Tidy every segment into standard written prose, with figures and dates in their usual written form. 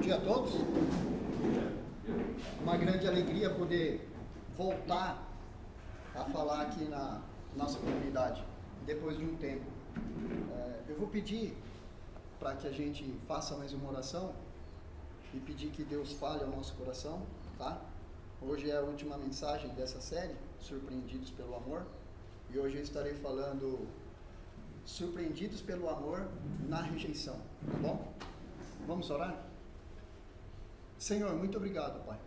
dia a todos. Uma grande alegria poder voltar a falar aqui na nossa comunidade, depois de um tempo. Eu vou pedir para que a gente faça mais uma oração e pedir que Deus fale ao nosso coração, tá? Hoje é a última mensagem dessa série, Surpreendidos pelo Amor, e hoje eu estarei falando Surpreendidos pelo Amor na Rejeição, tá bom? Vamos orar? Senhor, muito obrigado, Pai,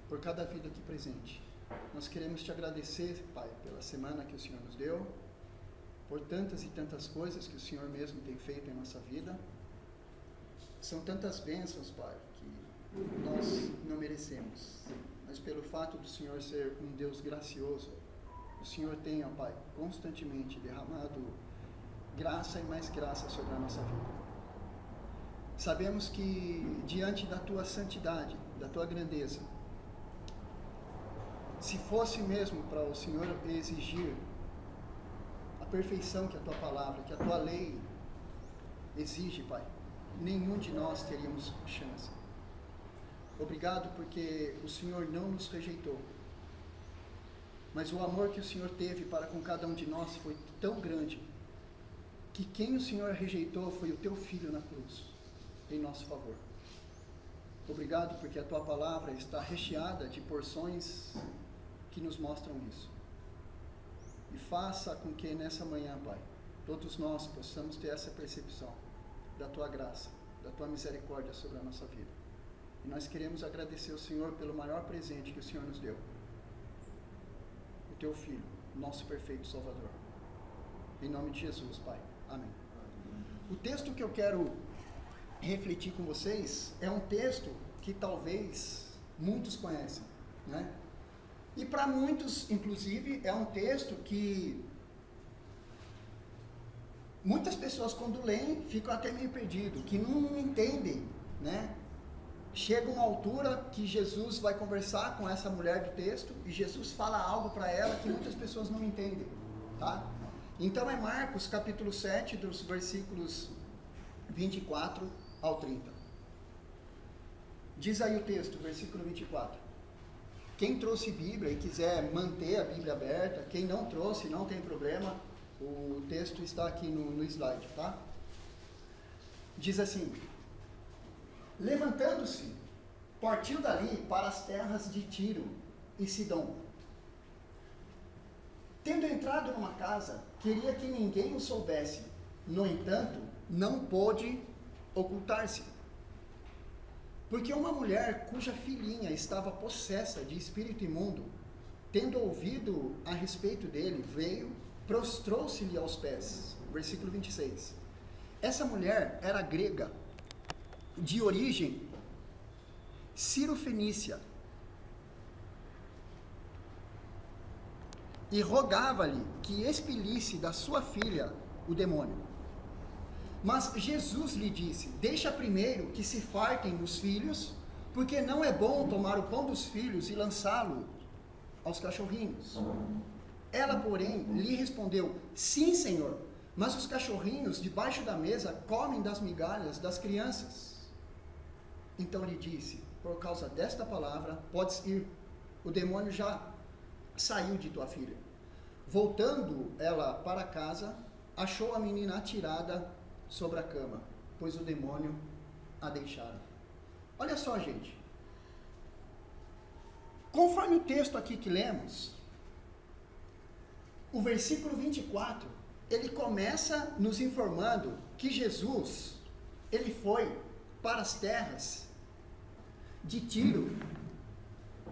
por cada vida aqui presente. Nós queremos te agradecer, Pai, pela semana que o Senhor nos deu, por tantas e tantas coisas que o Senhor mesmo tem feito em nossa vida. São tantas bênçãos, Pai, que nós não merecemos, mas pelo fato do Senhor ser um Deus gracioso, o Senhor tem, ó Pai, constantemente derramado graça e mais graça sobre a nossa vida. Sabemos que diante da Tua santidade, da Tua grandeza, se fosse mesmo para o Senhor exigir a perfeição que a Tua palavra, que a Tua lei exige, Pai, nenhum de nós teríamos chance. Obrigado porque o Senhor não nos rejeitou, mas o amor que o Senhor teve para com cada um de nós foi tão grande, que quem o Senhor rejeitou foi o Teu Filho na cruz, em nosso favor. Obrigado porque a Tua palavra está recheada de porções que nos mostram isso. E faça com que nessa manhã, Pai, todos nós possamos ter essa percepção da Tua graça, da Tua misericórdia sobre a nossa vida. E nós queremos agradecer ao Senhor pelo maior presente que o Senhor nos deu, o Teu Filho, nosso perfeito Salvador. Em nome de Jesus, Pai. Amém. O texto que eu quero refletir com vocês é um texto que talvez muitos conhecem, né? E para muitos, inclusive, é um texto que muitas pessoas, quando leem, ficam até meio perdidos, que não entendem, né? Chega uma altura que Jesus vai conversar com essa mulher do texto e Jesus fala algo para ela que muitas pessoas não entendem, tá? Então é Marcos capítulo 7, dos versículos 24 ao 30. Diz aí o texto, versículo 24. Quem trouxe Bíblia e quiser manter a Bíblia aberta, quem não trouxe, não tem problema, o texto está aqui no slide, tá? Diz assim: levantando-se, partiu dali para as terras de Tiro e Sidom. Tendo entrado numa casa, queria que ninguém o soubesse. No entanto, não pôde ocultar-se. Porque uma mulher cuja filhinha estava possessa de espírito imundo, tendo ouvido a respeito dele, veio, prostrou-se-lhe aos pés. Versículo 26. Essa mulher era grega, de origem cirofenícia, e rogava-lhe que expelisse da sua filha o demônio. Mas Jesus lhe disse: deixa primeiro que se fartem os filhos, porque não é bom tomar o pão dos filhos e lançá-lo aos cachorrinhos. Ela, porém, lhe respondeu: sim, Senhor, mas os cachorrinhos debaixo da mesa comem das migalhas das crianças. Então lhe disse: por causa desta palavra, podes ir, o demônio já saiu de tua filha. Voltando ela para casa, achou a menina atirada sobre a cama, pois o demônio a deixara. Olha só, gente. Conforme o texto aqui que lemos, o versículo 24, ele começa nos informando que Jesus, ele foi para as terras de Tiro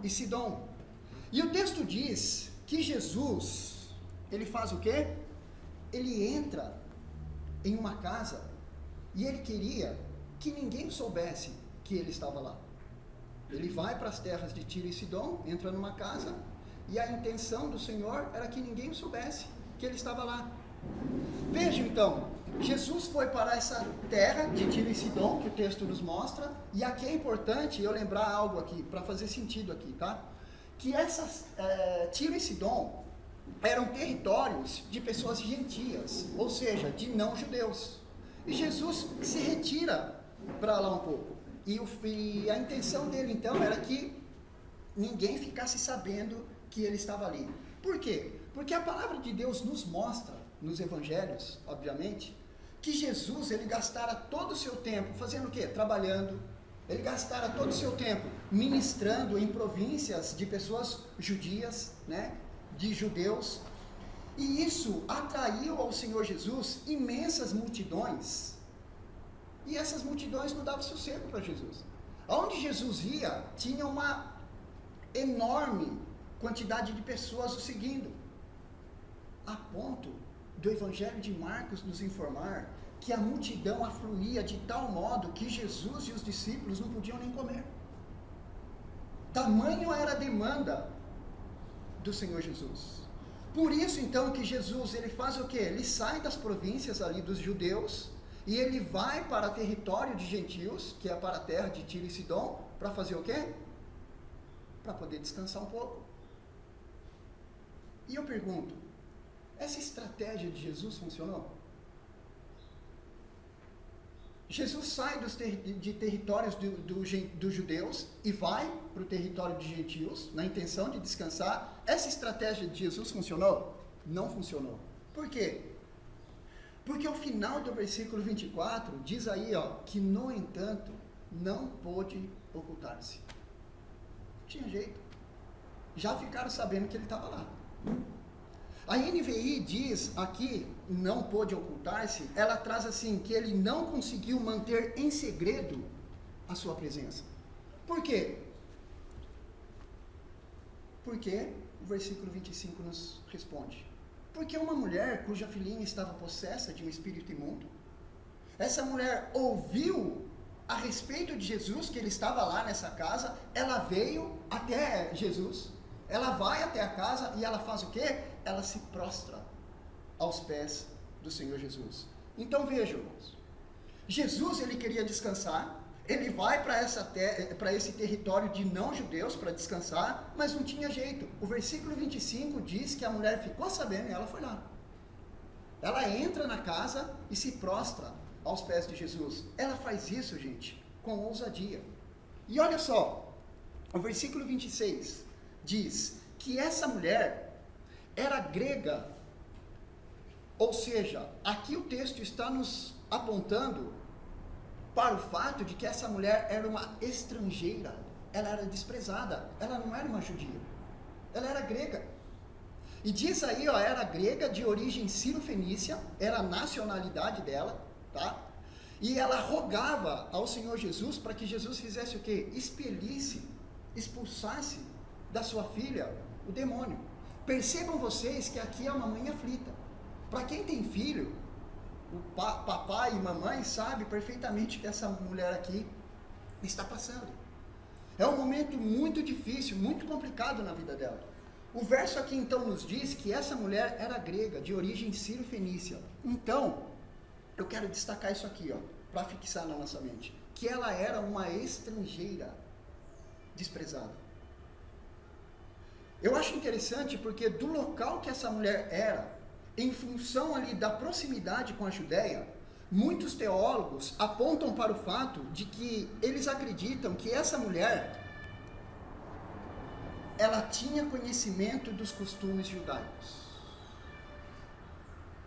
e Sidom. E o texto diz que Jesus, ele faz o quê? Ele entra em uma casa e ele queria que ninguém soubesse que ele estava lá. Ele vai para as terras de Tiro e Sidom, entra numa casa, e a intenção do Senhor era que ninguém soubesse que ele estava lá. Vejam então, Jesus foi para essa terra de Tiro e Sidom, que o texto nos mostra, e aqui é importante eu lembrar algo aqui, para fazer sentido aqui, tá? Que essas Tiro e Sidom eram territórios de pessoas gentias, ou seja, de não judeus. E Jesus se retira para lá um pouco. E a intenção dele, então, era que ninguém ficasse sabendo que ele estava ali. Por quê? Porque a palavra de Deus nos mostra, nos evangelhos, obviamente, que Jesus, ele gastara todo o seu tempo fazendo o quê? Trabalhando. Ele gastara todo o seu tempo ministrando em províncias de pessoas judias, né? De judeus. E isso atraiu ao Senhor Jesus imensas multidões. E essas multidões não davam sossego para Jesus. Aonde Jesus ia, tinha uma enorme quantidade de pessoas o seguindo. A ponto do Evangelho de Marcos nos informar que a multidão afluía de tal modo que Jesus e os discípulos não podiam nem comer. Tamanho era a demanda do Senhor Jesus. Por isso, então, que Jesus, ele faz o quê? Ele sai das províncias ali dos judeus e ele vai para o território de gentios, que é para a terra de Tiro e Sidom, para fazer o quê? Para poder descansar um pouco. E eu pergunto, essa estratégia de Jesus funcionou? Jesus sai de territórios dos judeus e vai para o território de gentios, na intenção de descansar. Essa estratégia de Jesus funcionou? Não funcionou. Por quê? Porque o final do versículo 24 diz aí, que no entanto, não pôde ocultar-se. Não tinha jeito. Já ficaram sabendo que ele estava lá. A NVI diz aqui, não pôde ocultar-se, ela traz assim, que ele não conseguiu manter em segredo a sua presença. Por quê? Porque o versículo 25 nos responde. Porque uma mulher cuja filhinha estava possessa de um espírito imundo, essa mulher ouviu a respeito de Jesus, que ele estava lá nessa casa, ela veio até Jesus, ela vai até a casa e ela faz o quê? Ela se prostra aos pés do Senhor Jesus. Então vejam, irmãos, Jesus, ele queria descansar, ele vai para esse território de não-judeus para descansar, mas não tinha jeito. O versículo 25 diz que a mulher ficou sabendo e ela foi lá. Ela entra na casa e se prostra aos pés de Jesus. Ela faz isso, gente, com ousadia. E olha só, o versículo 26 diz que essa mulher era grega, ou seja, aqui o texto está nos apontando para o fato de que essa mulher era uma estrangeira, ela era desprezada, ela não era uma judia, ela era grega. E diz aí, era grega de origem sírio-fenícia, era a nacionalidade dela, tá? E ela rogava ao Senhor Jesus para que Jesus fizesse o quê? Expulsasse da sua filha o demônio. Percebam vocês que aqui é uma mãe aflita. Para quem tem filho, o papai e mamãe sabe perfeitamente que essa mulher aqui está passando. É um momento muito difícil, muito complicado na vida dela. O verso aqui então nos diz que essa mulher era grega, de origem sírio-fenícia. Então, eu quero destacar isso aqui, para fixar na nossa mente, que ela era uma estrangeira desprezada. Eu acho interessante porque do local que essa mulher era, em função ali da proximidade com a Judéia, muitos teólogos apontam para o fato de que eles acreditam que essa mulher, ela tinha conhecimento dos costumes judaicos.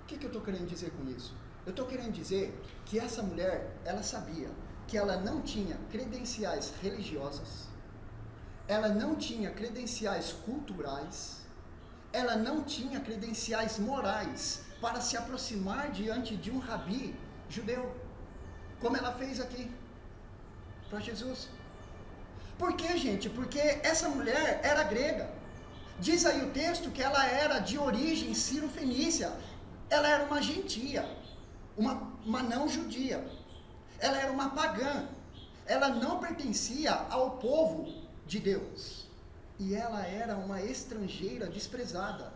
O que eu estou querendo dizer com isso? Eu estou querendo dizer que essa mulher, ela sabia que ela não tinha credenciais religiosas, ela não tinha credenciais culturais, ela não tinha credenciais morais para se aproximar diante de um rabi judeu, como ela fez aqui para Jesus. Por quê, gente? Porque essa mulher era grega. Diz aí o texto que ela era de origem sírio-fenícia. Ela era uma gentia, uma não judia. Ela era uma pagã. Ela não pertencia ao povo de Deus. E ela era uma estrangeira desprezada.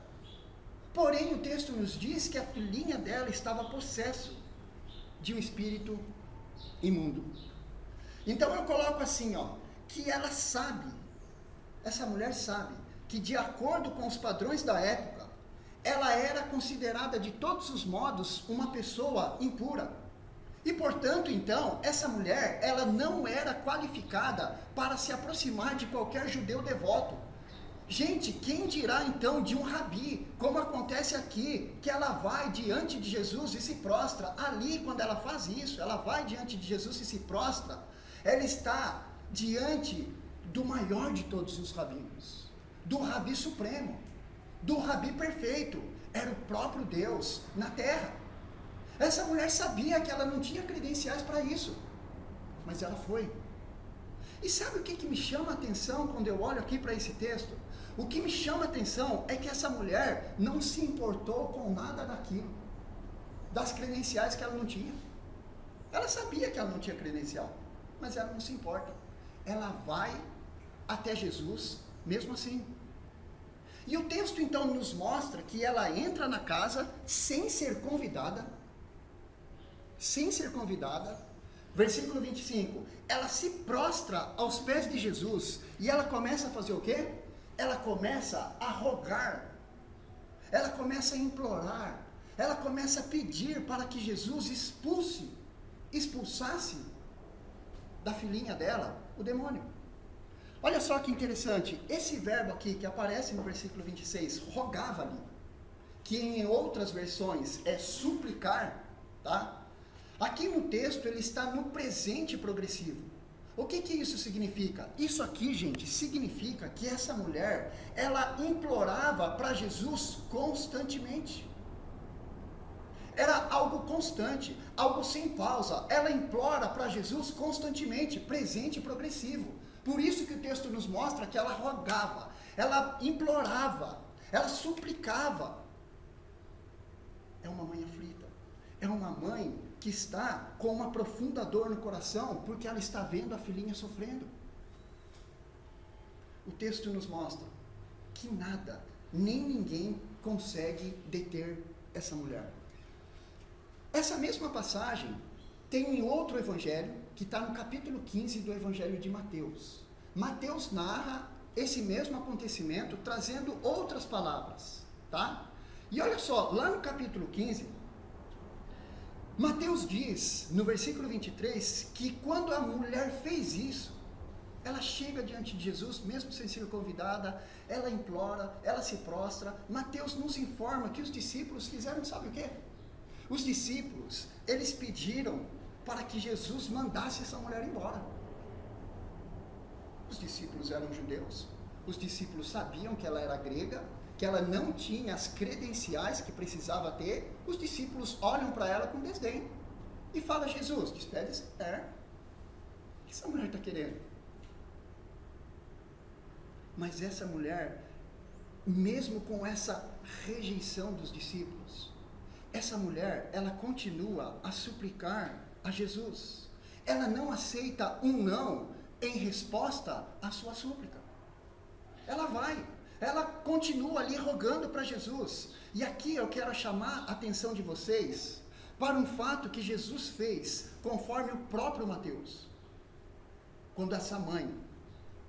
Porém, o texto nos diz que a filhinha dela estava possesso de um espírito imundo. Então eu coloco assim, que ela sabe, essa mulher sabe, que de acordo com os padrões da época, ela era considerada de todos os modos uma pessoa impura. E portanto, então, essa mulher, ela não era qualificada para se aproximar de qualquer judeu devoto. Gente, quem dirá então de um rabi, como acontece aqui, que ela vai diante de Jesus e se prostra. Ali, quando ela faz isso, ela vai diante de Jesus e se prostra, ela está diante do maior de todos os rabinos, do rabi supremo, do rabi perfeito, era o próprio Deus na terra. Essa mulher sabia que ela não tinha credenciais para isso, mas ela foi. E sabe o que me chama a atenção quando eu olho aqui para esse texto? O que me chama a atenção é que essa mulher não se importou com nada daquilo, das credenciais que ela não tinha. Ela sabia que ela não tinha credencial, mas ela não se importa. Ela vai até Jesus, mesmo assim. E o texto então nos mostra que ela entra na casa sem ser convidada. Versículo 25, ela se prostra aos pés de Jesus, e ela começa a fazer o quê? Ela começa a rogar, ela começa a implorar, ela começa a pedir para que Jesus expulsasse da filhinha dela o demônio. Olha só que interessante, esse verbo aqui que aparece no versículo 26, rogava-lhe, que em outras versões é suplicar, tá? Aqui no texto ele está no presente progressivo. O que isso significa? Isso aqui, gente, significa que essa mulher, ela implorava para Jesus constantemente. Era algo constante, algo sem pausa. Ela implora para Jesus constantemente, presente e progressivo. Por isso que o texto nos mostra que ela rogava, ela implorava, ela suplicava. É uma mãe aflita, é uma mãe que está com uma profunda dor no coração, porque ela está vendo a filhinha sofrendo. O texto nos mostra que nada, nem ninguém consegue deter essa mulher. Essa mesma passagem tem em outro evangelho, que está no capítulo 15 do evangelho de Mateus. Mateus narra esse mesmo acontecimento, trazendo outras palavras, tá? E olha só, lá no capítulo 15, Mateus diz, no versículo 23, que quando a mulher fez isso, ela chega diante de Jesus, mesmo sem ser convidada, ela implora, ela se prostra. Mateus nos informa que os discípulos fizeram, sabe o quê? Os discípulos, eles pediram para que Jesus mandasse essa mulher embora. Os discípulos eram judeus, os discípulos sabiam que ela era grega, que ela não tinha as credenciais que precisava ter. Os discípulos olham para ela com desdém e falam: Jesus, despede essa mulher. O que essa mulher está querendo? Mas essa mulher, mesmo com essa rejeição dos discípulos, essa mulher, ela continua a suplicar a Jesus. Ela não aceita um não em resposta à sua súplica. Ela vai. Ela continua ali rogando para Jesus. E aqui eu quero chamar a atenção de vocês para um fato que Jesus fez, conforme o próprio Mateus. Quando essa mãe,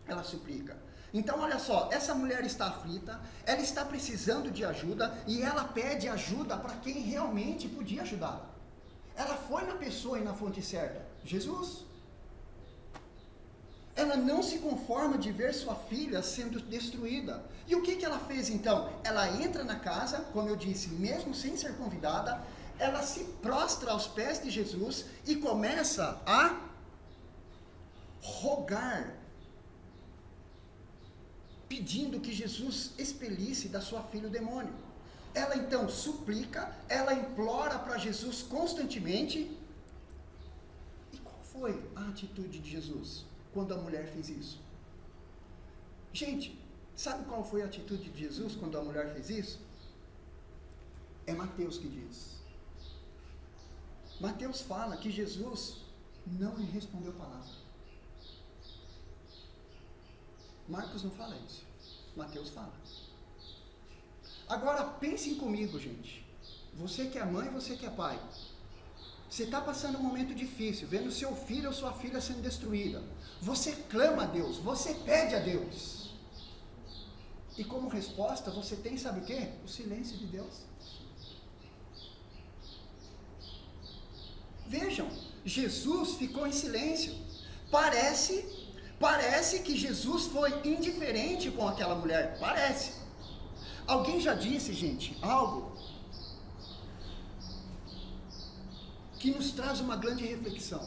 ela suplica. Então olha só, essa mulher está aflita, ela está precisando de ajuda, e ela pede ajuda para quem realmente podia ajudá-la. Ela foi na pessoa e na fonte certa, Jesus. Ela não se conforma de ver sua filha sendo destruída. E o que ela fez então? Ela entra na casa, como eu disse, mesmo sem ser convidada, ela se prostra aos pés de Jesus e começa a rogar, pedindo que Jesus expelisse da sua filha o demônio. Ela então suplica, ela implora para Jesus constantemente. E qual foi a atitude de Jesus quando a mulher fez isso? Gente, sabe qual foi a atitude de Jesus quando a mulher fez isso? É Mateus que diz. Mateus fala que Jesus não lhe respondeu palavra. Marcos não fala isso, Mateus fala. Agora pensem comigo, gente. Você que é mãe, você que é pai. Você está passando um momento difícil, vendo seu filho ou sua filha sendo destruída. Você clama a Deus, você pede a Deus. E como resposta, você tem, sabe o quê? O silêncio de Deus. Vejam, Jesus ficou em silêncio. Parece que Jesus foi indiferente com aquela mulher. Parece. Alguém já disse, gente, algo que nos traz uma grande reflexão.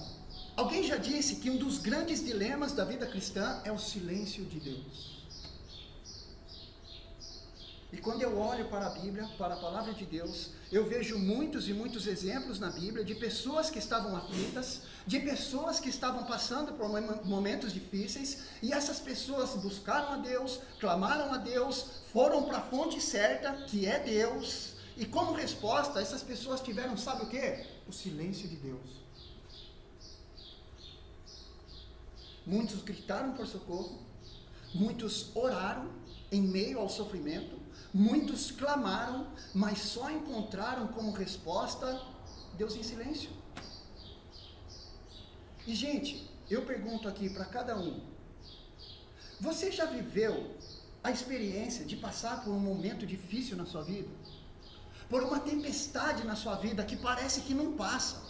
Alguém já disse que um dos grandes dilemas da vida cristã é o silêncio de Deus. E quando eu olho para a Bíblia, para a palavra de Deus, eu vejo muitos e muitos exemplos na Bíblia de pessoas que estavam aflitas, de pessoas que estavam passando por momentos difíceis, e essas pessoas buscaram a Deus, clamaram a Deus, foram para a fonte certa, que é Deus, e como resposta, essas pessoas tiveram, sabe o quê? O silêncio de Deus. Muitos gritaram por socorro, muitos oraram em meio ao sofrimento, muitos clamaram, mas só encontraram como resposta Deus em silêncio. E gente, eu pergunto aqui para cada um, você já viveu a experiência de passar por um momento difícil na sua vida? Por uma tempestade na sua vida que parece que não passa.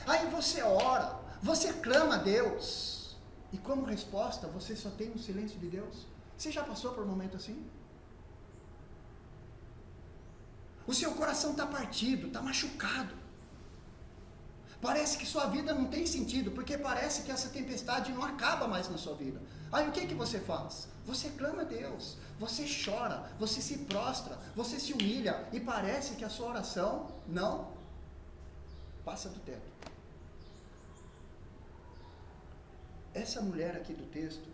Aí você ora, você clama a Deus, e como resposta você só tem o silêncio de Deus. Você já passou por um momento assim? O seu coração está partido, está machucado. Parece que sua vida não tem sentido, porque parece que essa tempestade não acaba mais na sua vida. Aí o que você faz? Você clama a Deus, você chora, você se prostra, você se humilha, e parece que a sua oração não passa do teto. Essa mulher aqui do texto,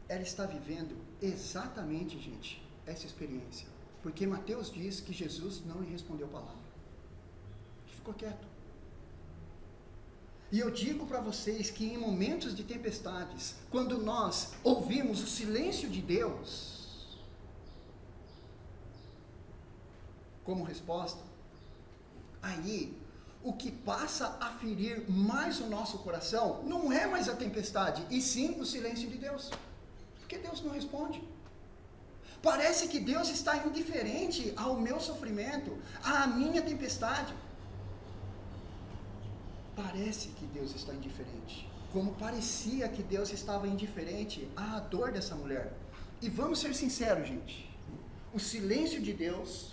ela está vivendo exatamente, gente, essa experiência. Porque Mateus diz que Jesus não lhe respondeu palavra. Ele ficou quieto. E eu digo para vocês que em momentos de tempestades, quando nós ouvimos o silêncio de Deus como resposta, aí o que passa a ferir mais o nosso coração não é mais a tempestade, e sim o silêncio de Deus. Porque Deus não responde. Parece que Deus está indiferente ao meu sofrimento, à minha tempestade. Parece que Deus está indiferente, como parecia que Deus estava indiferente à dor dessa mulher. E vamos ser sinceros, gente, o silêncio de Deus,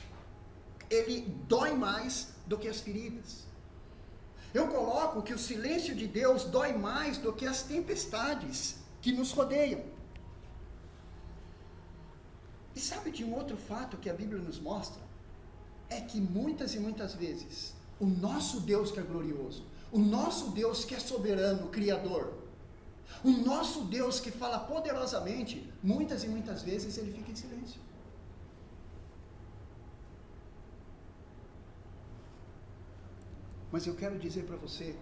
ele dói mais do que as feridas. Eu coloco que o silêncio de Deus dói mais do que as tempestades que nos rodeiam. E sabe de um outro fato que a Bíblia nos mostra? É que muitas e muitas vezes, o nosso Deus que é glorioso, o nosso Deus que é soberano, criador, o nosso Deus que fala poderosamente, muitas e muitas vezes ele fica em silêncio. Mas eu quero dizer para você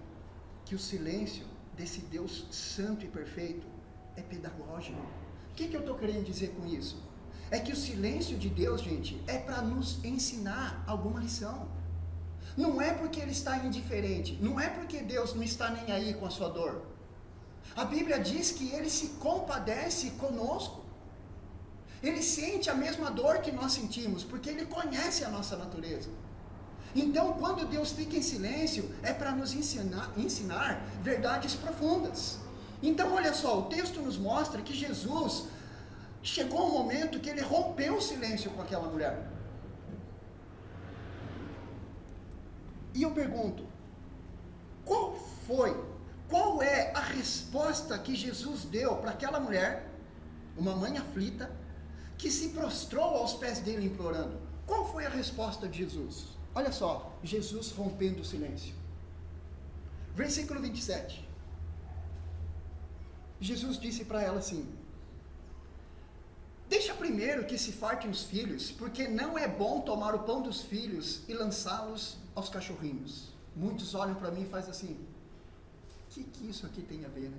que o silêncio desse Deus santo e perfeito é pedagógico. O que eu estou querendo dizer com isso? É que o silêncio de Deus, gente, é para nos ensinar alguma lição. Não é porque Ele está indiferente, não é porque Deus não está nem aí com a sua dor. A Bíblia diz que Ele se compadece conosco. Ele sente a mesma dor que nós sentimos, porque Ele conhece a nossa natureza. Então, quando Deus fica em silêncio, é para nos ensinar verdades profundas. Então, olha só, o texto nos mostra que Jesus chegou um momento que ele rompeu o silêncio com aquela mulher. E eu pergunto, qual é a resposta que Jesus deu para aquela mulher, uma mãe aflita, que se prostrou aos pés dele implorando? Qual foi a resposta de Jesus? Olha só, Jesus rompendo o silêncio. Versículo 27. Jesus disse para ela assim: deixa primeiro que se fartem os filhos, porque não é bom tomar o pão dos filhos e lançá-los aos cachorrinhos. Muitos olham para mim e fazem assim: o que isso aqui tem a ver, né?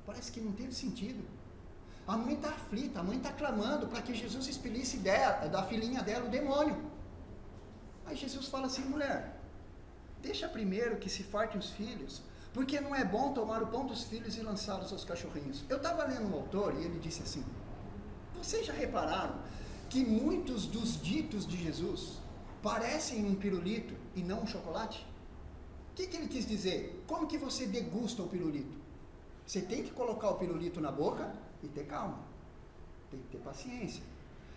Parece que não teve sentido. A mãe está aflita, a mãe está clamando para que Jesus expelisse da filhinha dela o demônio. Aí Jesus fala assim: mulher, deixa primeiro que se fartem os filhos, porque não é bom tomar o pão dos filhos e lançá-los aos cachorrinhos. Eu estava lendo um autor e ele disse assim: vocês já repararam que muitos dos ditos de Jesus parecem um pirulito e não um chocolate? O que ele quis dizer? Como que você degusta o pirulito? Você tem que colocar o pirulito na boca e ter calma. Tem que ter paciência.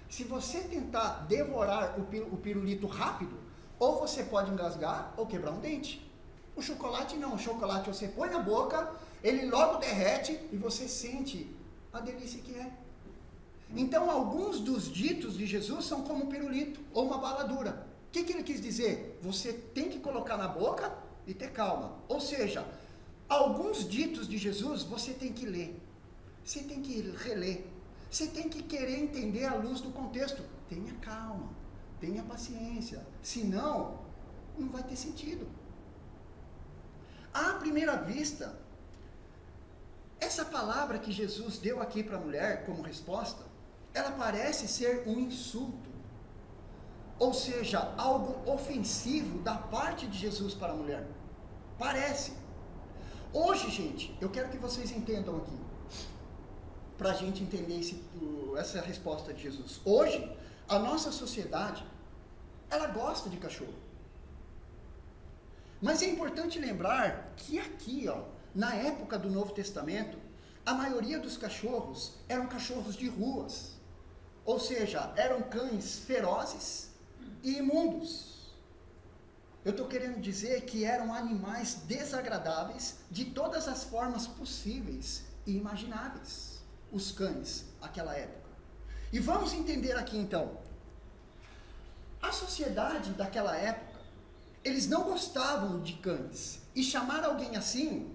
Se você tentar devorar o pirulito rápido, ou você pode engasgar ou quebrar um dente. O chocolate não. O chocolate você põe na boca, ele logo derrete e você sente a delícia que é. Então, alguns dos ditos de Jesus são como um pirulito ou uma bala dura. O que ele quis dizer? Você tem que colocar na boca e ter calma. Ou seja, alguns ditos de Jesus você tem que ler. Você tem que reler. Você tem que querer entender à luz do contexto. Tenha calma, tenha paciência. Senão, não vai ter sentido. À primeira vista, essa palavra que Jesus deu aqui para a mulher como resposta, ela parece ser um insulto. Ou seja, algo ofensivo da parte de Jesus para a mulher. Parece. Hoje, gente, eu quero que vocês entendam aqui, para a gente entender essa resposta de Jesus. Hoje, a nossa sociedade, ela gosta de cachorro. Mas é importante lembrar que aqui, na época do Novo Testamento, a maioria dos cachorros eram cachorros de ruas. Ou seja, eram cães ferozes e imundos. Eu estou querendo dizer que eram animais desagradáveis de todas as formas possíveis e imagináveis. Os cães, naquela época. E vamos entender aqui então. A sociedade daquela época, eles não gostavam de cães. E chamar alguém assim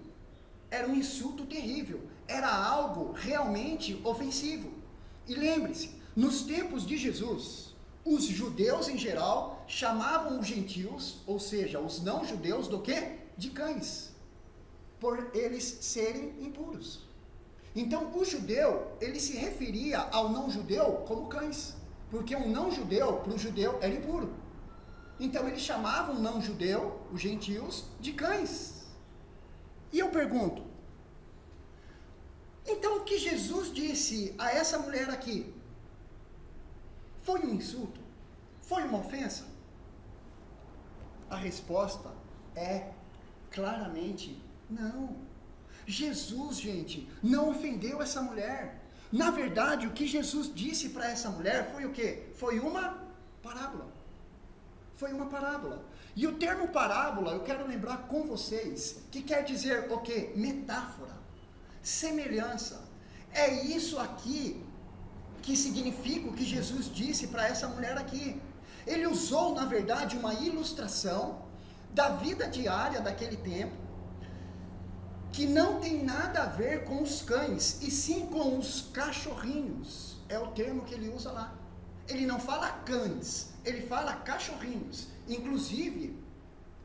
era um insulto terrível. Era algo realmente ofensivo. E lembre-se, nos tempos de Jesus, os judeus em geral chamavam os gentios, ou seja, os não judeus, do quê? De cães. Por eles serem impuros. Então, o judeu, ele se referia ao não judeu como cães. Porque um não judeu, para o judeu, era impuro. Então, eles chamavam o não judeu, os gentios, de cães. E eu pergunto, então o que Jesus disse a essa mulher aqui, foi um insulto? Foi uma ofensa? A resposta é claramente não. Jesus, gente, não ofendeu essa mulher. Na verdade, o que Jesus disse para essa mulher foi o quê? Foi uma parábola. Foi uma parábola. E o termo parábola, eu quero lembrar com vocês, que quer dizer o quê? Metáfora, semelhança. É isso aqui que significa o que Jesus disse para essa mulher aqui. Ele usou, na verdade, uma ilustração da vida diária daquele tempo, que não tem nada a ver com os cães, e sim com os cachorrinhos. É o termo que ele usa lá. Ele não fala cães, ele fala cachorrinhos. Inclusive,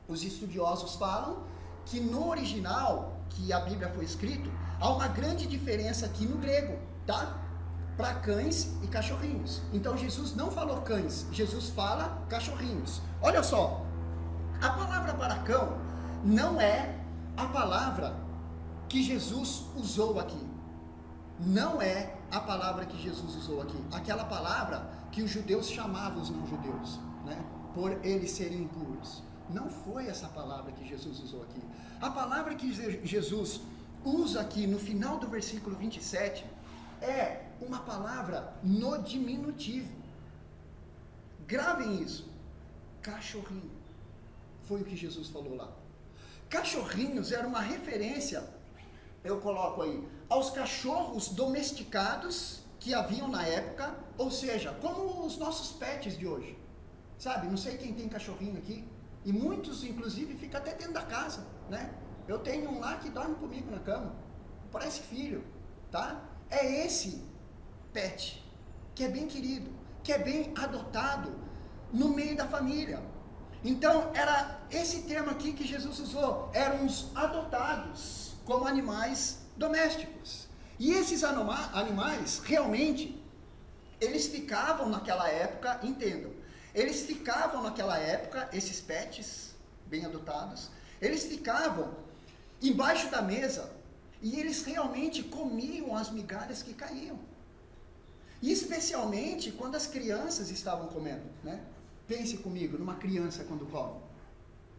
os estudiosos falam que no original, que a Bíblia foi escrito, há uma grande diferença aqui no grego, tá? Para cães e cachorrinhos. Então Jesus não falou cães, Jesus fala cachorrinhos. Olha só, a palavra para cão não é a palavra que Jesus usou aqui. Não é a palavra que Jesus usou aqui. Aquela palavra que os judeus chamavam os não-judeus, né? Por eles serem impuros. Não foi essa palavra que Jesus usou aqui. A palavra que Jesus usa aqui no final do versículo 27 é uma palavra no diminutivo. Gravem isso. Cachorrinho. Foi o que Jesus falou lá. Cachorrinhos era uma referência, eu coloco aí, aos cachorros domesticados que haviam na época, ou seja, como os nossos pets de hoje. Sabe, não sei quem tem cachorrinho aqui, e muitos, inclusive, ficam até dentro da casa, né? Eu tenho um lá que dorme comigo na cama, parece filho, tá? É esse pet, que é bem querido, que é bem adotado no meio da família. Então, era esse termo aqui que Jesus usou, eram os adotados como animais domésticos. E esses animais, realmente, eles ficavam naquela época, entendam, eles ficavam naquela época, esses pets bem adotados, eles ficavam embaixo da mesa e eles realmente comiam as migalhas que caíam. E especialmente quando as crianças estavam comendo, né? Pense comigo, numa criança quando come.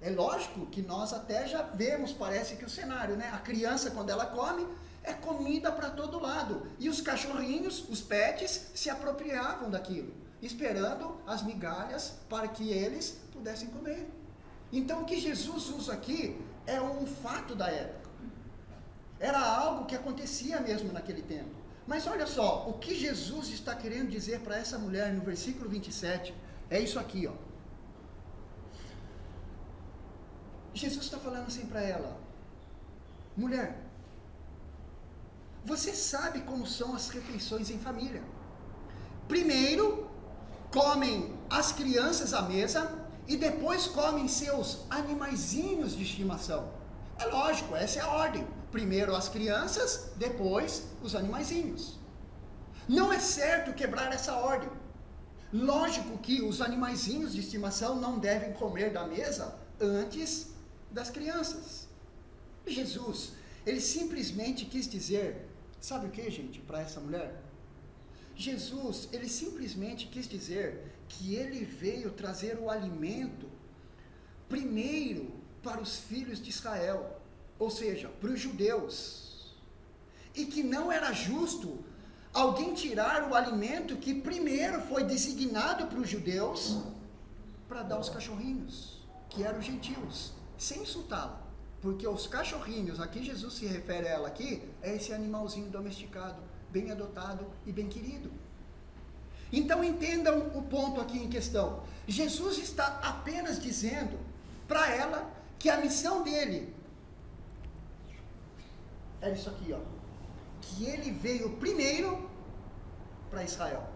É lógico que nós até já vemos, parece que o cenário, né? A criança, quando ela come, é comida para todo lado. E os cachorrinhos, os pets, se apropriavam daquilo, esperando as migalhas para que eles pudessem comer. Então o que Jesus usa aqui é um fato da época. Era algo que acontecia mesmo naquele tempo. Mas olha só, o que Jesus está querendo dizer para essa mulher no versículo 27 é isso aqui, ó. Jesus está falando assim para ela: mulher, você sabe como são as refeições em família. Primeiro, comem as crianças à mesa e depois comem seus animaizinhos de estimação. É lógico, essa é a ordem. Primeiro as crianças, depois os animaizinhos. Não é certo quebrar essa ordem. Lógico que os animaizinhos de estimação não devem comer da mesa antes das crianças. Jesus, ele simplesmente quis dizer, sabe o que, gente, para essa mulher? Jesus, ele simplesmente quis dizer que ele veio trazer o alimento primeiro para os filhos de Israel, ou seja, para os judeus, e que não era justo alguém tirar o alimento que primeiro foi designado para os judeus para dar aos cachorrinhos, que eram os gentios, sem insultá-la, porque os cachorrinhos, aqui Jesus se refere a ela aqui, é esse animalzinho domesticado, bem adotado e bem querido. Então entendam o ponto aqui em questão. Jesus está apenas dizendo para ela que a missão dele é isso aqui, ó, que ele veio primeiro para Israel,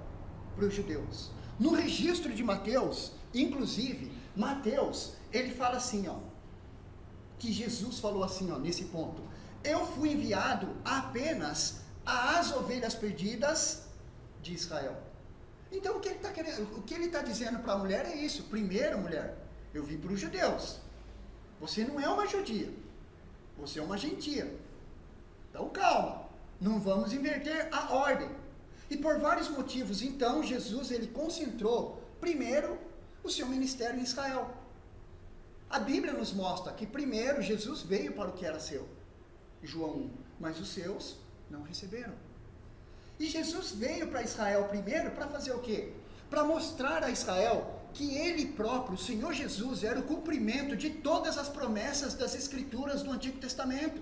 para os judeus. No registro de Mateus, inclusive, Mateus, ele fala assim, ó, que Jesus falou assim, ó, nesse ponto: eu fui enviado apenas às ovelhas perdidas de Israel. Então o que ele está querendo, o que ele está dizendo para a mulher é isso: primeiro, mulher, eu vim para os judeus. Você não é uma judia, você é uma gentia. Então calma, não vamos inverter a ordem. E por vários motivos, então, Jesus, ele concentrou primeiro o seu ministério em Israel. A Bíblia nos mostra que primeiro Jesus veio para o que era seu, João 1, mas os seus não receberam. E Jesus veio para Israel primeiro para fazer o quê? Para mostrar a Israel que ele próprio, o Senhor Jesus, era o cumprimento de todas as promessas das Escrituras do Antigo Testamento.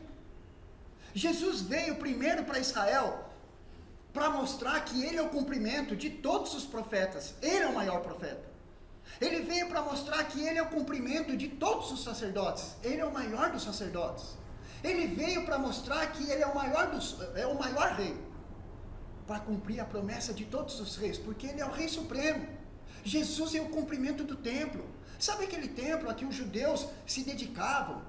Jesus veio primeiro para Israel para mostrar que ele é o cumprimento de todos os profetas. Ele é o maior profeta. Ele veio para mostrar que ele é o cumprimento de todos os sacerdotes. Ele é o maior dos sacerdotes. Ele veio para mostrar que ele é o maior rei, para cumprir a promessa de todos os reis, porque ele é o rei supremo. Jesus é o cumprimento do templo. Sabe aquele templo a que os judeus se dedicavam?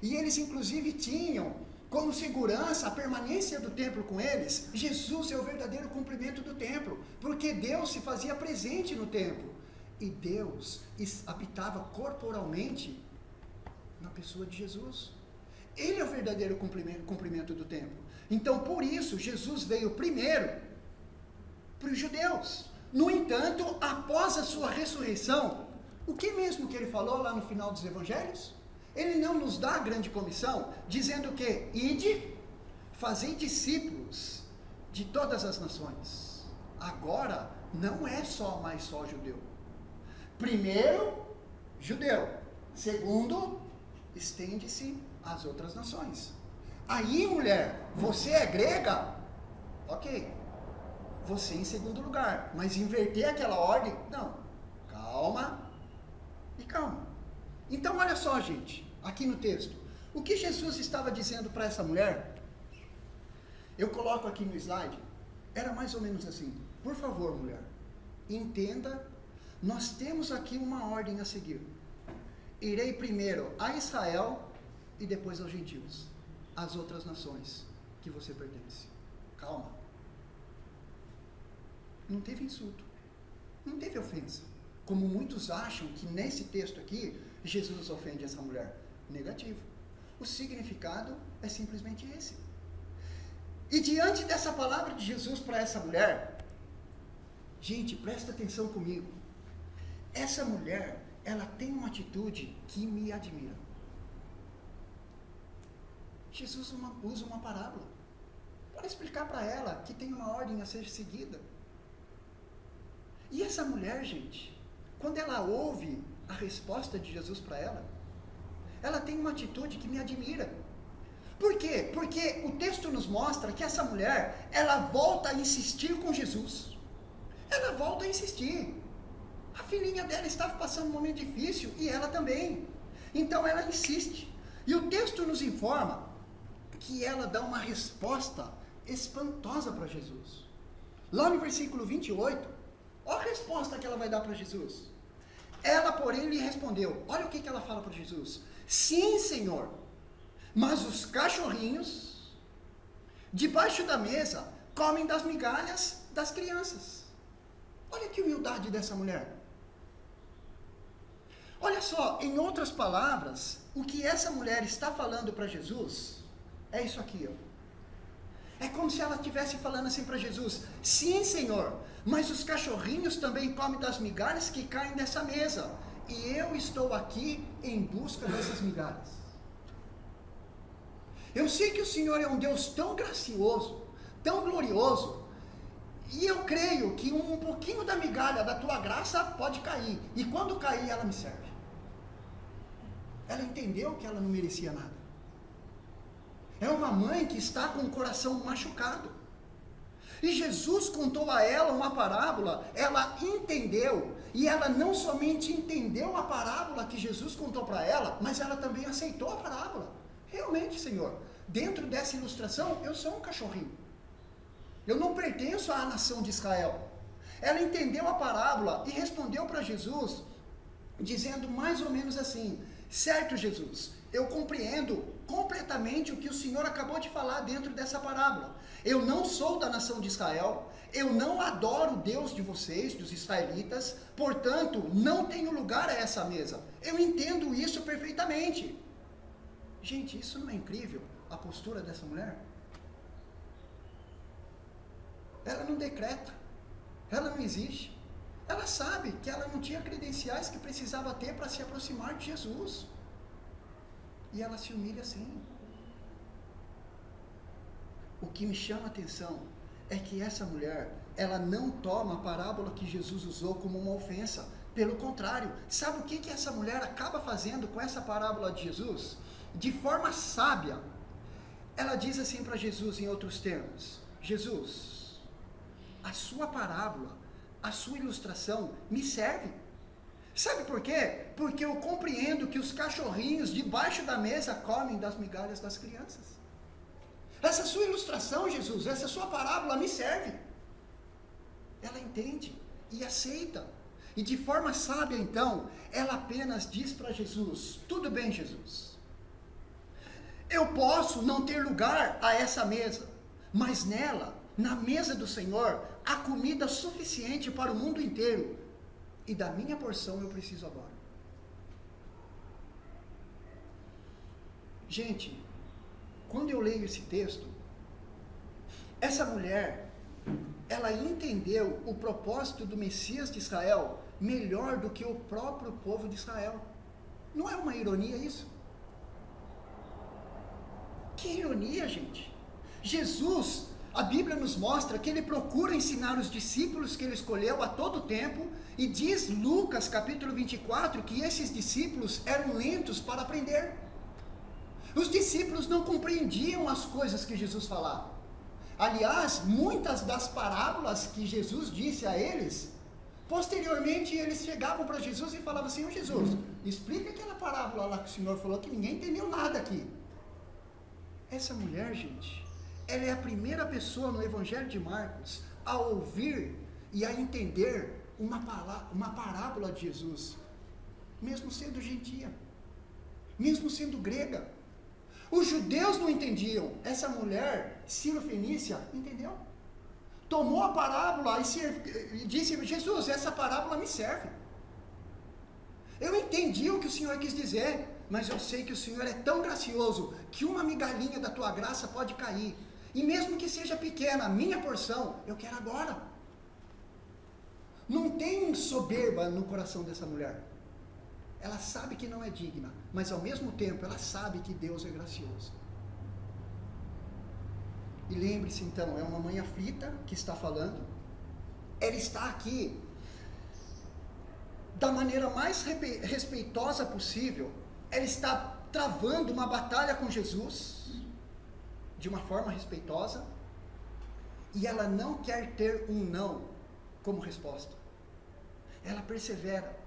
E eles inclusive tinham como segurança a permanência do templo com eles. Jesus é o verdadeiro cumprimento do templo, porque Deus se fazia presente no templo. E Deus habitava corporalmente na pessoa de Jesus. Ele é o verdadeiro cumprimento do templo. Então, por isso, Jesus veio primeiro para os judeus. No entanto, após a sua ressurreição, o que mesmo que ele falou lá no final dos evangelhos? Ele não nos dá a grande comissão, dizendo que ide, fazei discípulos de todas as nações. Agora, não é mais só judeu. Primeiro, judeu. Segundo, estende-se às outras nações. Aí, mulher, você é grega? Ok. Você em segundo lugar. Mas inverter aquela ordem? Não. Calma e calma. Então, olha só, gente, aqui no texto. O que Jesus estava dizendo para essa mulher? Eu coloco aqui no slide. Era mais ou menos assim: por favor, mulher, entenda, nós temos aqui uma ordem a seguir. Irei primeiro a Israel e depois aos gentios, às outras nações que você pertence. Calma. Não teve insulto, não teve ofensa, como muitos acham que nesse texto aqui Jesus ofende essa mulher. Negativo. O significado é simplesmente esse. E diante dessa palavra de Jesus para essa mulher, gente, presta atenção comigo. Essa mulher, ela tem uma atitude que me admira. Jesus usa uma parábola para explicar para ela que tem uma ordem a ser seguida. E essa mulher, gente, quando ela ouve a resposta de Jesus para ela tem uma atitude que me admira. Por quê? Porque o texto nos mostra que essa mulher, ela volta a insistir com Jesus. Ela volta a insistir. A filhinha dela estava passando um momento difícil e ela também. Então ela insiste. E o texto nos informa que ela dá uma resposta espantosa para Jesus. Lá no versículo 28, olha a resposta que ela vai dar para Jesus. Ela, porém, lhe respondeu. Olha o que ela fala para Jesus. Sim, Senhor, mas os cachorrinhos debaixo da mesa comem das migalhas das crianças. Olha que humildade dessa mulher. Olha só, em outras palavras, o que essa mulher está falando para Jesus é isso aqui, ó. É como se ela estivesse falando assim para Jesus: sim, Senhor, mas os cachorrinhos também comem das migalhas que caem dessa mesa, e eu estou aqui em busca dessas migalhas. Eu sei que o Senhor é um Deus tão gracioso, tão glorioso, e eu creio que um pouquinho da migalha da tua graça pode cair, e quando cair ela me serve. Ela entendeu que ela não merecia nada. É uma mãe que está com o coração machucado. E Jesus contou a ela uma parábola, ela entendeu, e ela não somente entendeu a parábola que Jesus contou para ela, mas ela também aceitou a parábola. Realmente, Senhor, dentro dessa ilustração, eu sou um cachorrinho. Eu não pertenço à nação de Israel. Ela entendeu a parábola e respondeu para Jesus, dizendo mais ou menos assim: certo, Jesus, eu compreendo completamente o que o Senhor acabou de falar dentro dessa parábola. Eu não sou da nação de Israel, eu não adoro o Deus de vocês, dos israelitas, portanto, não tenho lugar a essa mesa. Eu entendo isso perfeitamente. Gente, isso não é incrível, a postura dessa mulher? Ela não decreta, ela não exige. Ela sabe que ela não tinha credenciais que precisava ter para se aproximar de Jesus. E ela se humilha assim. O que me chama a atenção é que essa mulher, ela não toma a parábola que Jesus usou como uma ofensa. Pelo contrário, sabe o que essa mulher acaba fazendo com essa parábola de Jesus? De forma sábia, ela diz assim para Jesus em outros termos: Jesus, a sua parábola, a sua ilustração me serve. Sabe por quê? Porque eu compreendo que os cachorrinhos debaixo da mesa comem das migalhas das crianças. Essa sua ilustração, Jesus, essa sua parábola me serve. Ela entende e aceita. E de forma sábia, então, ela apenas diz para Jesus: tudo bem, Jesus, eu posso não ter lugar a essa mesa, mas nela, na mesa do Senhor, há comida suficiente para o mundo inteiro. E da minha porção eu preciso agora. Gente, quando eu leio esse texto, essa mulher, ela entendeu o propósito do Messias de Israel melhor do que o próprio povo de Israel. Não é uma ironia isso? Que ironia, gente! Jesus, a Bíblia nos mostra que ele procura ensinar os discípulos que ele escolheu a todo tempo, e diz Lucas capítulo 24 que esses discípulos eram lentos para aprender. Os discípulos não compreendiam as coisas que Jesus falava. Aliás, muitas das parábolas que Jesus disse a eles, posteriormente eles chegavam para Jesus e falavam assim: ô Jesus, explica aquela parábola lá que o Senhor falou que ninguém entendeu nada aqui. Essa mulher, gente, ela é a primeira pessoa no Evangelho de Marcos a ouvir e a entender uma parábola de Jesus, mesmo sendo gentia, mesmo sendo grega. Os judeus não entendiam. Essa mulher, Ciro-fenícia, entendeu? Tomou a parábola e disse: Jesus, essa parábola me serve. Eu entendi o que o Senhor quis dizer, mas eu sei que o Senhor é tão gracioso que uma migalhinha da tua graça pode cair. E mesmo que seja pequena, a minha porção, eu quero agora. Não tem soberba no coração dessa mulher. ela sabe que não é digna, mas ao mesmo tempo ela sabe que Deus é gracioso. E lembre-se então, é uma mãe aflita que está falando, ela está aqui da maneira mais respeitosa possível, ela está travando uma batalha com Jesus, de uma forma respeitosa, e ela não quer ter um não como resposta. Ela persevera.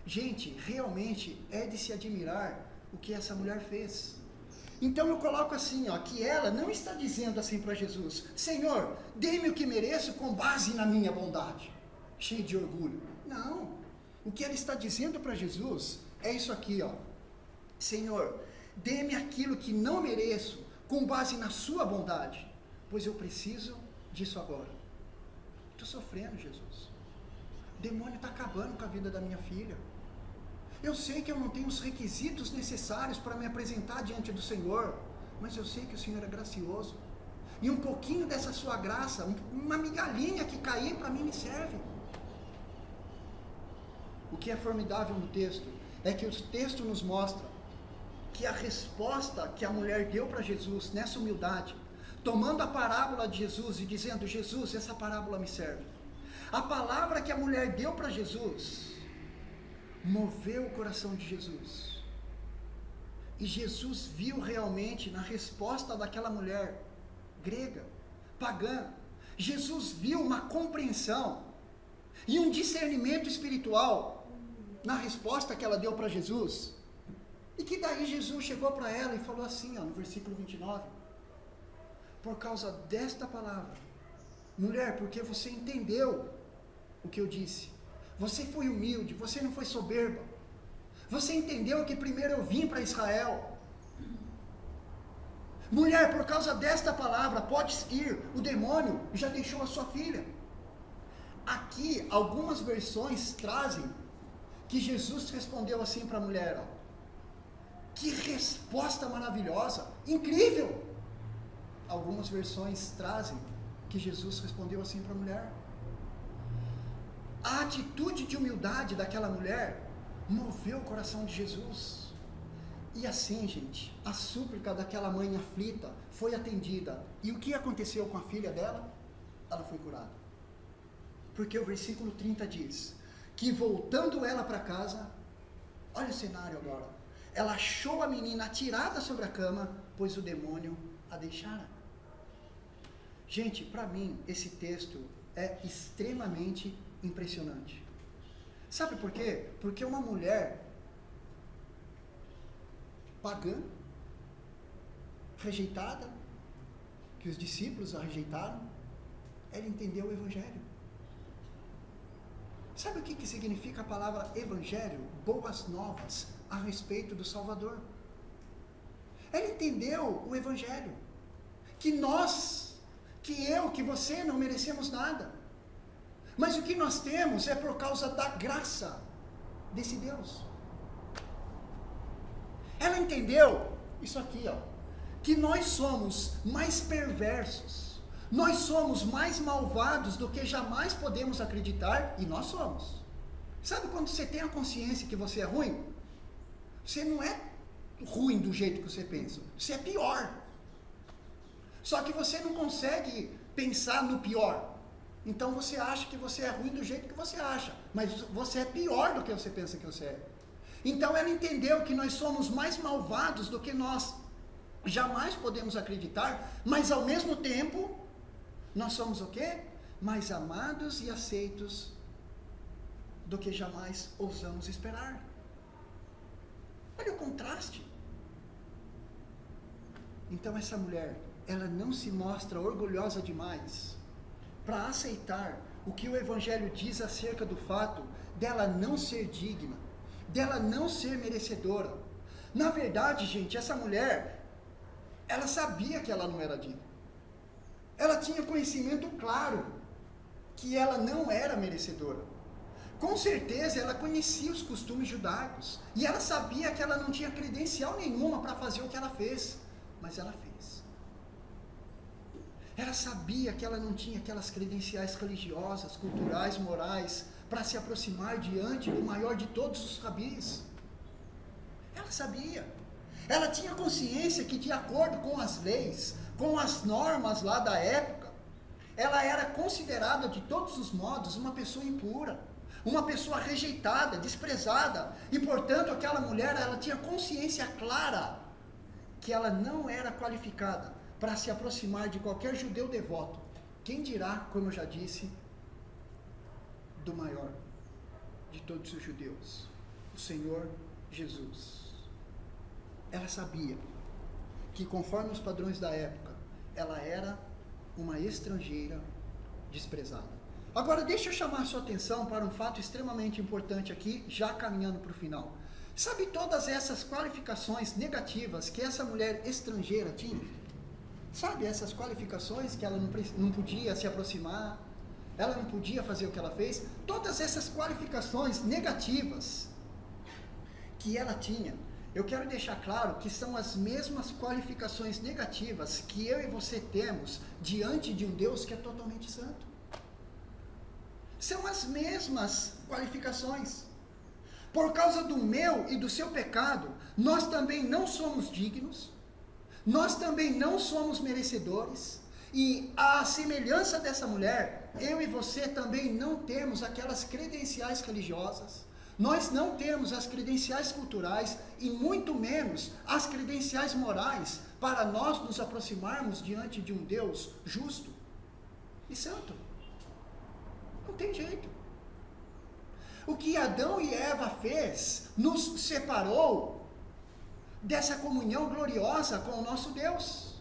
Gente, realmente é de se admirar o que essa mulher fez. Então eu coloco assim, ó, que ela não está dizendo assim para Jesus: Senhor, dê-me o que mereço com base na minha bondade, cheio de orgulho. Não, o que ela está dizendo para Jesus é isso aqui, ó: Senhor, dê-me aquilo que não mereço com base na sua bondade, pois eu preciso disso agora. Estou sofrendo, Jesus. O demônio está acabando com a vida da minha filha. Eu sei que eu não tenho os requisitos necessários para me apresentar diante do Senhor, mas eu sei que o Senhor é gracioso. E um pouquinho dessa sua graça, uma migalhinha que cair para mim me serve. O que é formidável no texto é que o texto nos mostra que a resposta que a mulher deu para Jesus nessa humildade, tomando a parábola de Jesus e dizendo: Jesus, essa parábola me serve. A palavra que a mulher deu para Jesus moveu o coração de Jesus. E Jesus viu realmente na resposta daquela mulher grega, pagã, Jesus viu uma compreensão e um discernimento espiritual na resposta que ela deu para Jesus. E que daí Jesus chegou para ela e falou assim, ó, no versículo 29, por causa desta palavra, mulher, porque você entendeu o que eu disse, você foi humilde, você não foi soberba, você entendeu que primeiro eu vim para Israel. Mulher, por causa desta palavra, pode ir, o demônio já deixou a sua filha. Aqui, algumas versões trazem que Jesus respondeu assim para a mulher, ó, que resposta maravilhosa, incrível. Algumas versões trazem que Jesus respondeu assim para a mulher. A atitude de humildade daquela mulher moveu o coração de Jesus. E assim, gente, a súplica daquela mãe aflita foi atendida. E o que aconteceu com a filha dela? Ela foi curada. Porque o versículo 30 diz que voltando ela para casa, olha o cenário agora, ela achou a menina atirada sobre a cama, pois o demônio a deixara. Gente, para mim, esse texto é extremamente impressionante. Sabe por quê? Porque uma mulher pagã, rejeitada, que os discípulos a rejeitaram, ela entendeu o Evangelho. Sabe o que significa a palavra Evangelho? Boas novas a respeito do Salvador. Ela entendeu o Evangelho. Que nós, que eu, que você não merecemos nada. Mas o que nós temos é por causa da graça desse Deus. Ela entendeu isso aqui, ó, que nós somos mais perversos, nós somos mais malvados do que jamais podemos acreditar, e nós somos. Sabe quando você tem a consciência que você é ruim? Você não é ruim do jeito que você pensa, você é pior. Só que você não consegue pensar no pior. Então você acha que você é ruim do jeito que você acha, mas você é pior do que você pensa que você é. Então ela entendeu que nós somos mais malvados do que nós jamais podemos acreditar, mas ao mesmo tempo, nós somos o quê? Mais amados e aceitos do que jamais ousamos esperar. Olha o contraste. Então essa mulher, ela não se mostra orgulhosa demais para aceitar o que o Evangelho diz acerca do fato dela não ser digna, dela não ser merecedora. Na verdade, gente, essa mulher, ela sabia que ela não era digna. Ela tinha conhecimento claro que ela não era merecedora. Com certeza ela conhecia os costumes judaicos e ela sabia que ela não tinha credencial nenhuma para fazer o que ela fez, mas ela fez. Ela sabia que ela não tinha aquelas credenciais religiosas, culturais, morais, para se aproximar diante do maior de todos os rabis. sabia. Ela tinha consciência que, de acordo com as leis, com as normas lá da época, ela era considerada de todos os modos uma pessoa impura, uma pessoa rejeitada, desprezada, e portanto aquela mulher, ela tinha consciência clara que ela não era qualificada para se aproximar de qualquer judeu devoto. Quem dirá, como eu já disse, do maior de todos os judeus, o Senhor Jesus. Ela sabia que, conforme os padrões da época, ela era uma estrangeira desprezada. Agora, deixa eu chamar a sua atenção para um fato extremamente importante aqui, já caminhando para o final. Sabe todas essas qualificações negativas que essa mulher estrangeira tinha? Sabe essas qualificações que ela não podia se aproximar, ela não podia fazer o que ela fez? Todas essas qualificações negativas que ela tinha, eu quero deixar claro que são as mesmas qualificações negativas que eu e você temos diante de um Deus que é totalmente santo. São as mesmas qualificações. Por causa do meu e do seu pecado, nós também não somos dignos, nós também não somos merecedores, e à semelhança dessa mulher, eu e você também não temos aquelas credenciais religiosas, nós não temos as credenciais culturais e muito menos as credenciais morais para nós nos aproximarmos diante de um Deus justo e santo. Não tem jeito. O que Adão e Eva fez nos separou dessa comunhão gloriosa com o nosso Deus.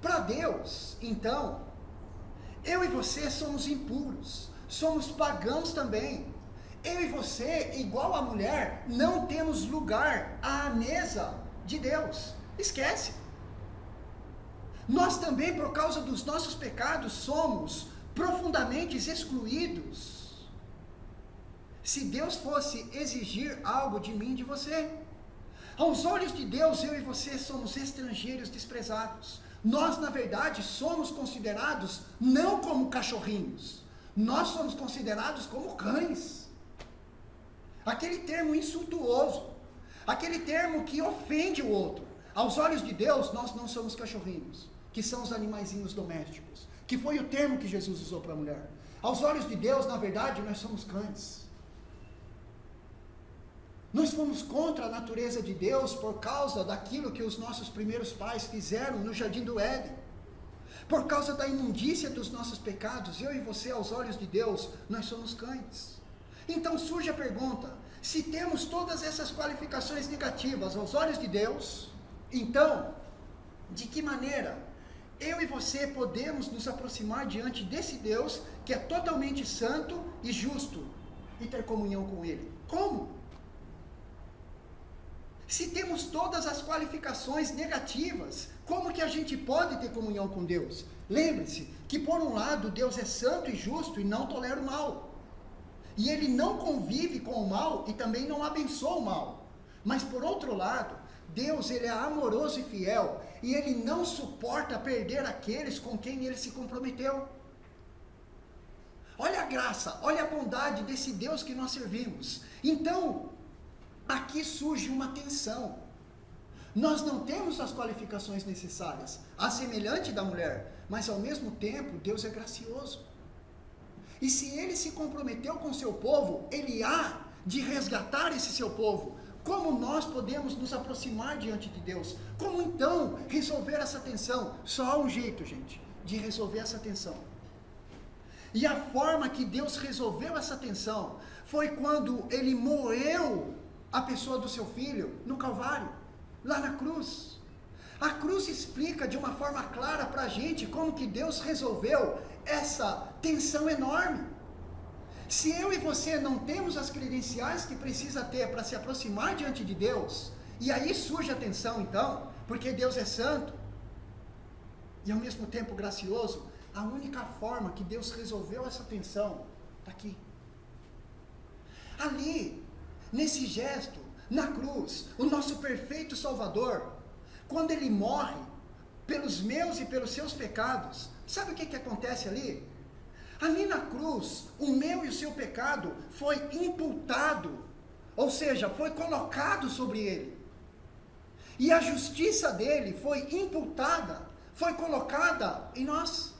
Para Deus, então, eu e você somos impuros, somos pagãos também. Eu e você, igual a mulher, não temos lugar à mesa de Deus. Esquece. Nós também, por causa dos nossos pecados, somos profundamente excluídos. Se Deus fosse exigir algo de mim e de você, aos olhos de Deus, eu e você somos estrangeiros desprezados. Nós, na verdade, somos considerados não como cachorrinhos, nós somos considerados como cães. Aquele termo insultuoso, aquele termo que ofende o outro. Aos olhos de Deus, nós não somos cachorrinhos, que são os animaizinhos domésticos, que foi o termo que Jesus usou para a mulher. Aos olhos de Deus, na verdade, nós somos cães. Nós fomos contra a natureza de Deus por causa daquilo que os nossos primeiros pais fizeram no Jardim do Éden. Por causa da imundícia dos nossos pecados, eu e você, aos olhos de Deus, nós somos cães. Então surge a pergunta, se temos todas essas qualificações negativas aos olhos de Deus, então, de que maneira eu e você podemos nos aproximar diante desse Deus que é totalmente santo e justo e ter comunhão com Ele? Como? Se temos todas as qualificações negativas, como que a gente pode ter comunhão com Deus? Lembre-se que, por um lado, Deus é santo e justo e não tolera o mal. E Ele não convive com o mal e também não abençoa o mal. Mas, por outro lado, Deus, Ele é amoroso e fiel e Ele não suporta perder aqueles com quem Ele se comprometeu. Olha a graça, olha a bondade desse Deus que nós servimos. Então, aqui surge uma tensão. Nós não temos as qualificações necessárias, a semelhante da mulher, mas ao mesmo tempo Deus é gracioso. E se Ele se comprometeu com o seu povo, Ele há de resgatar esse seu povo. Como nós podemos nos aproximar diante de Deus? Como então resolver essa tensão? Só há um jeito, gente, de resolver essa tensão. E a forma que Deus resolveu essa tensão foi quando Ele moeu a pessoa do seu filho no Calvário, lá na cruz. A cruz explica de uma forma clara para a gente como que Deus resolveu essa tensão enorme. Se eu e você não temos as credenciais que precisa ter para se aproximar diante de Deus, e aí surge a tensão então, porque Deus é santo e ao mesmo tempo gracioso, a única forma que Deus resolveu essa tensão está aqui. Ali, nesse gesto, na cruz, o nosso perfeito Salvador, quando Ele morre pelos meus e pelos seus pecados, sabe o que acontece ali? Ali na cruz, o meu e o seu pecado foi imputado, ou seja, foi colocado sobre Ele. E a justiça dele foi imputada, foi colocada em nós.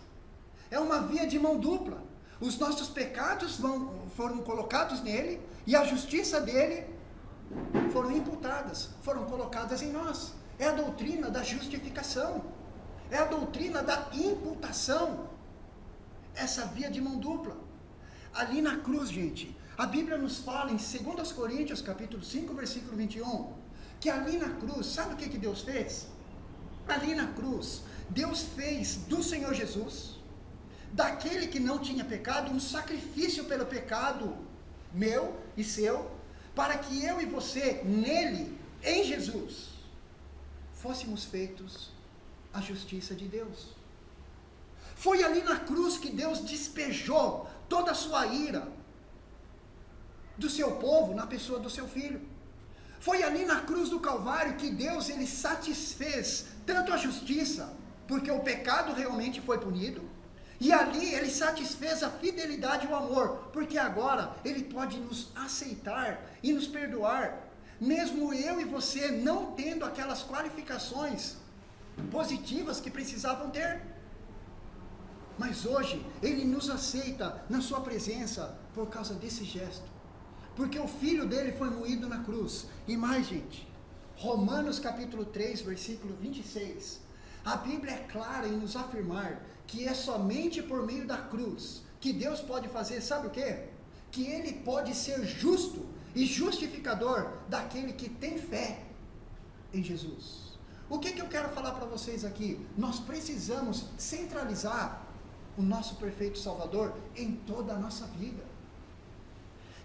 É uma via de mão dupla. Os nossos pecados foram colocados nele, e a justiça dele foram imputadas, foram colocadas em nós. É a doutrina da justificação, é a doutrina da imputação, essa via de mão dupla. Ali na cruz, gente, a Bíblia nos fala em 2 Coríntios, capítulo 5, versículo 21, que ali na cruz, sabe o que Deus fez? Ali na cruz, Deus fez do Senhor Jesus, daquele que não tinha pecado, um sacrifício pelo pecado meu e seu, para que eu e você, nele, em Jesus, fôssemos feitos a justiça de Deus. Foi ali na cruz que Deus despejou toda a sua ira do seu povo na pessoa do seu filho. Foi ali na cruz do Calvário que Deus, ele satisfez tanto a justiça, porque o pecado realmente foi punido, e ali ele satisfez a fidelidade e o amor, porque agora ele pode nos aceitar e nos perdoar, mesmo eu e você não tendo aquelas qualificações positivas que precisavam ter. Mas hoje ele nos aceita na sua presença por causa desse gesto, porque o filho dele foi moído na cruz. E mais, gente, Romanos capítulo 3, versículo 26, a Bíblia é clara em nos afirmar que é somente por meio da cruz que Deus pode fazer, sabe o quê? Que ele pode ser justo e justificador daquele que tem fé em Jesus. O que eu quero falar para vocês aqui? Nós precisamos centralizar o nosso perfeito Salvador em toda a nossa vida.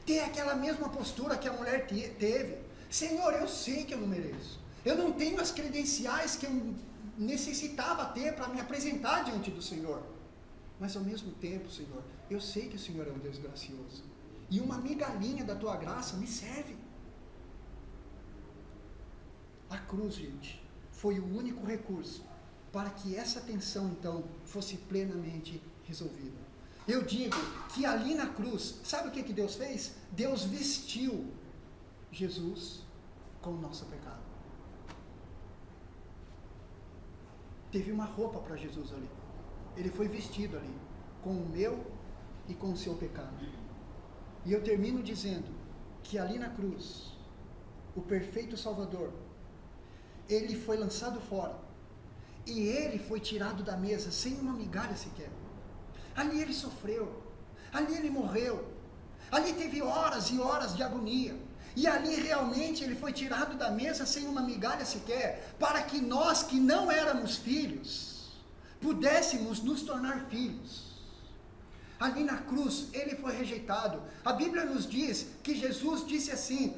Ter aquela mesma postura que a mulher teve. Senhor, eu sei que eu não mereço. Eu não tenho as credenciais que eu necessitava ter para me apresentar diante do Senhor. Mas ao mesmo tempo, Senhor, eu sei que o Senhor é um Deus gracioso. E uma migalhinha da tua graça me serve. A cruz, gente, foi o único recurso para que essa tensão, então, fosse plenamente resolvida. Eu digo que ali na cruz, sabe o que Deus fez? Deus vestiu Jesus com o nosso pecado. Teve uma roupa para Jesus ali. Ele foi vestido ali, com o meu e com o seu pecado. E eu termino dizendo que ali na cruz, o perfeito Salvador, ele foi lançado fora, e ele foi tirado da mesa sem uma migalha sequer. Ali ele sofreu, ali ele morreu, ali teve horas e horas de agonia, e ali realmente ele foi tirado da mesa sem uma migalha sequer, para que nós que não éramos filhos, pudéssemos nos tornar filhos. Ali na cruz ele foi rejeitado. A Bíblia nos diz que Jesus disse assim,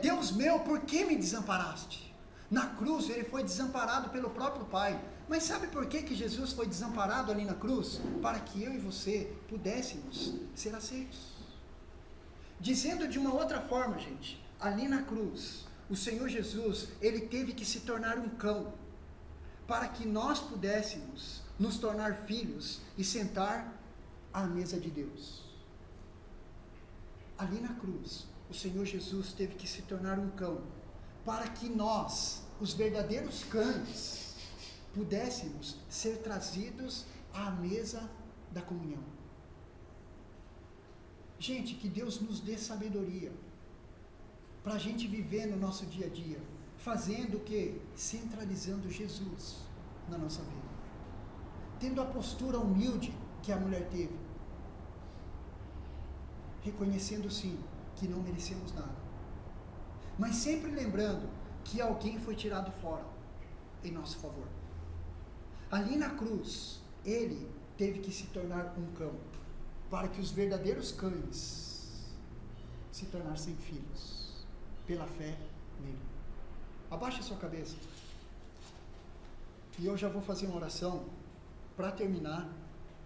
Deus meu, por que me desamparaste? Na cruz ele foi desamparado pelo próprio Pai. Mas sabe por que Jesus foi desamparado ali na cruz? Para que eu e você pudéssemos ser aceitos. Dizendo de uma outra forma, gente, ali na cruz, o Senhor Jesus, ele teve que se tornar um cão, para que nós pudéssemos nos tornar filhos e sentar à mesa de Deus. Ali na cruz, o Senhor Jesus teve que se tornar um cão, para que nós, os verdadeiros cães, pudéssemos ser trazidos à mesa da comunhão. Gente, que Deus nos dê sabedoria, para a gente viver no nosso dia a dia, fazendo o quê? Centralizando Jesus na nossa vida, tendo a postura humilde que a mulher teve, reconhecendo sim, que não merecemos nada, mas sempre lembrando que alguém foi tirado fora, em nosso favor. Ali na cruz, ele teve que se tornar um cão, para que os verdadeiros cães se tornassem filhos, pela fé nele. Abaixe a sua cabeça, e eu já vou fazer uma oração, para terminar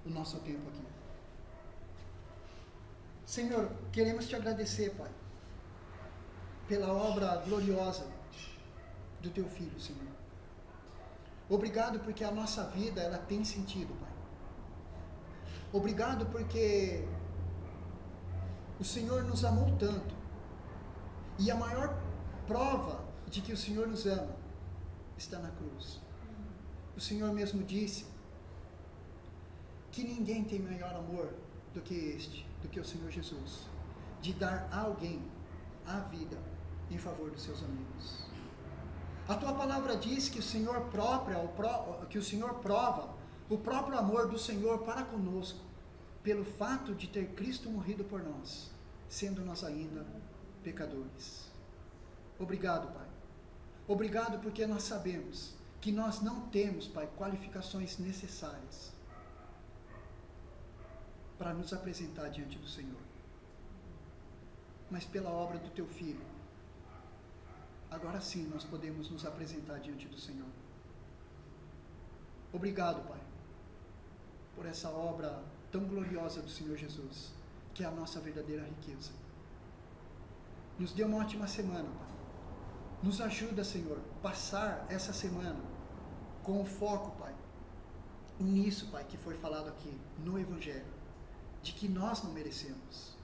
o nosso tempo aqui. Senhor, queremos te agradecer, Pai, pela obra gloriosa do teu Filho, Senhor. Obrigado porque a nossa vida, ela tem sentido, Pai. Obrigado porque o Senhor nos amou tanto, e a maior prova de que o Senhor nos ama está na cruz. O Senhor mesmo disse que ninguém tem maior amor do que o Senhor Jesus, de dar a alguém a vida em favor dos seus amigos. A tua palavra diz que o Senhor prova o próprio amor do Senhor para conosco, pelo fato de ter Cristo morrido por nós, sendo nós ainda pecadores. Obrigado, Pai. Obrigado porque nós sabemos que nós não temos, Pai, qualificações necessárias para nos apresentar diante do Senhor. Mas pela obra do Teu Filho, agora sim nós podemos nos apresentar diante do Senhor. Obrigado, Pai, por essa obra tão gloriosa do Senhor Jesus, que é a nossa verdadeira riqueza. Nos dê uma ótima semana, Pai. Nos ajuda, Senhor, passar essa semana com o foco, Pai, nisso, Pai, que foi falado aqui, no Evangelho, de que nós não merecemos.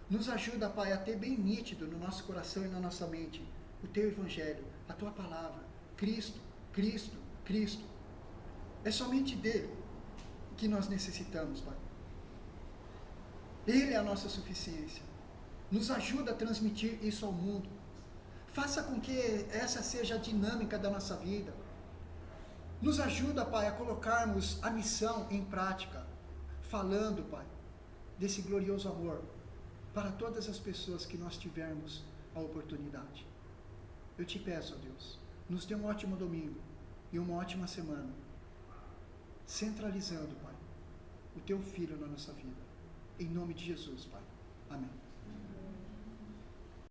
Nos ajuda, Pai, a ter bem nítido no nosso coração e na nossa mente o Teu Evangelho, a Tua palavra, Cristo, Cristo, Cristo. É somente dele que nós necessitamos, Pai. Ele é a nossa suficiência. Nos ajuda a transmitir isso ao mundo. Faça com que essa seja a dinâmica da nossa vida. Nos ajuda, Pai, a colocarmos a missão em prática, falando, Pai, desse glorioso amor para todas as pessoas que nós tivermos a oportunidade. Eu te peço, ó Deus, nos dê um ótimo domingo e uma ótima semana, centralizando, Pai, o Teu Filho na nossa vida. Em nome de Jesus, Pai. Amém.